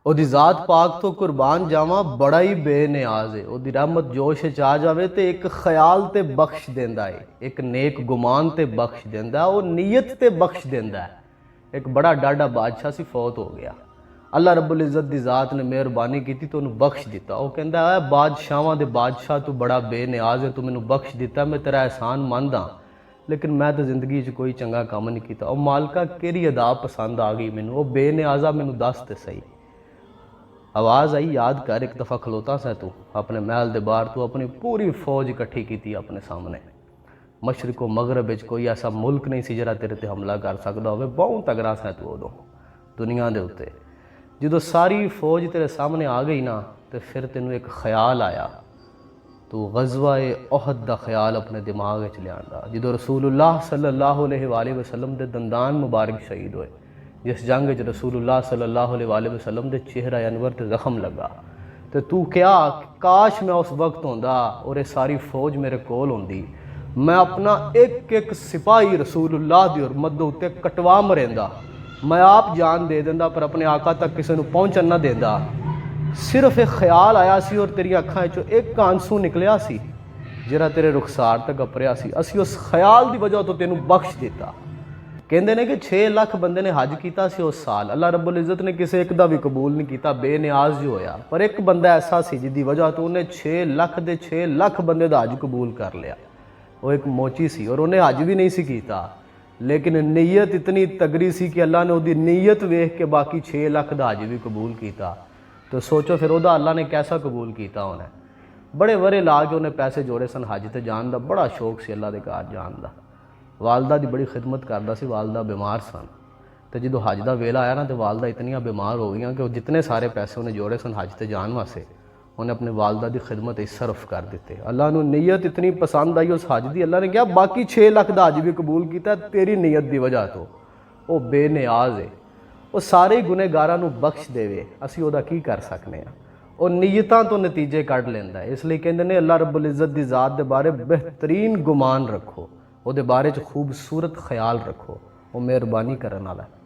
ਉਹਦੀ ਜ਼ਾਤ ਪਾਕ ਤੋਂ ਕੁਰਬਾਨ ਜਾਵਾਂ, ਬੜਾ ਹੀ ਬੇਨਿਆਜ਼ ਹੈ। ਉਹਦੀ ਰਹਿਮਤ ਜੋਸ਼ ਚ ਆ ਜਾਵੇ ਤੇ ਇੱਕ ਖਿਆਲ ਤੇ ਬਖਸ਼ ਦਿੰਦਾ ਹੈ, ਇੱਕ ਨੇਕ ਗੁਮਾਨ ਤੇ ਬਖਸ਼ ਦਿੰਦਾ, ਉਹ ਨੀਅਤ ਤੇ ਬਖਸ਼ ਦਿੰਦਾ ਹੈ। ਇੱਕ ਬੜਾ ਡਾਢਾ ਬਾਦਸ਼ਾਹ ਸੀ, ਫੌਤ ਹੋ ਗਿਆ। ਅੱਲਾ ਰੱਬੁਲ ਇੱਜ਼ਤ ਦੀ ਜ਼ਾਤ ਨੇ ਮਿਹਰਬਾਨੀ ਕੀਤੀ ਤੇ ਉਹਨੂੰ ਬਖਸ਼ ਦਿੱਤਾ। ਉਹ ਕਹਿੰਦਾ ਹੈ ਬਾਦਸ਼ਾਹਾਂ ਦੇ ਬਾਦਸ਼ਾਹ ਤੂੰ ਬੜਾ ਬੇਨਿਆਜ਼ ਹੈ, ਤੂੰ ਮੈਨੂੰ ਬਖਸ਼ ਦਿੱਤਾ, ਮੈਂ ਤੇਰਾ ਅਹਿਸਾਨ ਮੰਨਦਾ, ਲੇਕਿਨ मैं तो जिंदगी च कोई चंगा काम नहीं किया। और मालका केड़ी अदा पसंद आ गई मैनू, वो बेनियाजा मैनू दस तो सही। आवाज़ आई याद कर, एक दफ़ा खलोता सै तू अपने महल के बाहर, तू अपनी पूरी फौज इकट्ठी की अपने सामने। मशरक मगरब कोई ऐसा मुल्क नहीं सी जिहड़ा तेरे ते हमला कर सकता हो, बहुत तगड़ा सै तू उदों दुनिया के उत्ते। जो सारी फौज तेरे सामने आ गई ना, तो फिर तेनों एक ख्याल आया, तो गज़वा उहद का ख्याल अपने दिमाग में लिया। जो रसूलुल्लाह सल्लल्लाहु अलैहि वसल्लम के दंदान मुबारक शहीद होए, जिस जंग च रसूलुल्लाह सल्लल्लाहु अलैहि वसल्लम के चेहरा अनवर ते जख्म लगा, तो तू क्या काश मैं उस वक्त होंदा और ये सारी फौज मेरे कोल होंदी, मैं अपना एक एक सिपाही रसूलुल्लाह दी हुर्मत दे उत्ते कटवा मरेंदा, मैं आप जान दे देंदा पर अपने आका तक किसी नूं पहुंचन ना देंदा। सिर्फ एक ख्याल आया सी और तेरी अखां चों एक आंसू निकलिया सी जिहड़ा तेरे रुखसार तक अपरिया सी। असी उस ख्याल की वजह तो तेनू बख्श दिता। कहते हैं कि 6 लाख बंदे ने हज किया सी उस साल, अल्लाह रब्बुल इज़्ज़त ने किसी एक का भी कबूल नहीं किया, बेनियाज जो होया। पर एक बंदा ऐसा सी जिसकी वजह तो उन्हें 6 लाख के 6 लाख बंदे का हज कबूल कर लिया। वो एक मोची सी और उन्हें हज भी नहीं सी कीता, लेकिन नीयत इतनी तगड़ी सी कि अल्लाह ने उसकी नीयत वेख के बाकी 6 लाख का हज भी कबूल किया। तो सोचो फिर वह अल्लाह ने कैसा कबूल किया। उन्हें बड़े वरे ला के उन्हें पैसे जोड़े सन, हज ते जान का बड़ा शौक से अल्लाह के घर जान का। वालदा की बड़ी खिदमत करता सी, वालदा बीमार सन, तो जो हज का वेला आया ना, तो वालदा इतनियां बीमार हो गई कि जितने सारे पैसे उन्हें जोड़े सन हज ते जान वास्ते, उन्हें अपने वालदा की खिदमत सर्फ कर दिते। अल्लाह ने नीयत इतनी पसंद आई उस हज की, अल्लाह ने कहा बाकी 6 लाख का हज भी कबूल किया तेरी नीयत की वजह तो। वह बेनियाज है, वो सारे गुनहगारां नूं बख्श देवे, असीं उहदा की कर सकते हैं। और नीयतां तो नतीजे कढ लैंदा है। इसलिए कहते हैं अल्लाह रब्बुल इज़्ज़त की ज़ात के बारे बेहतरीन गुमान रखो, उहदे बारे च खूबसूरत ख्याल रखो, वो मेहरबानी करन वाला है।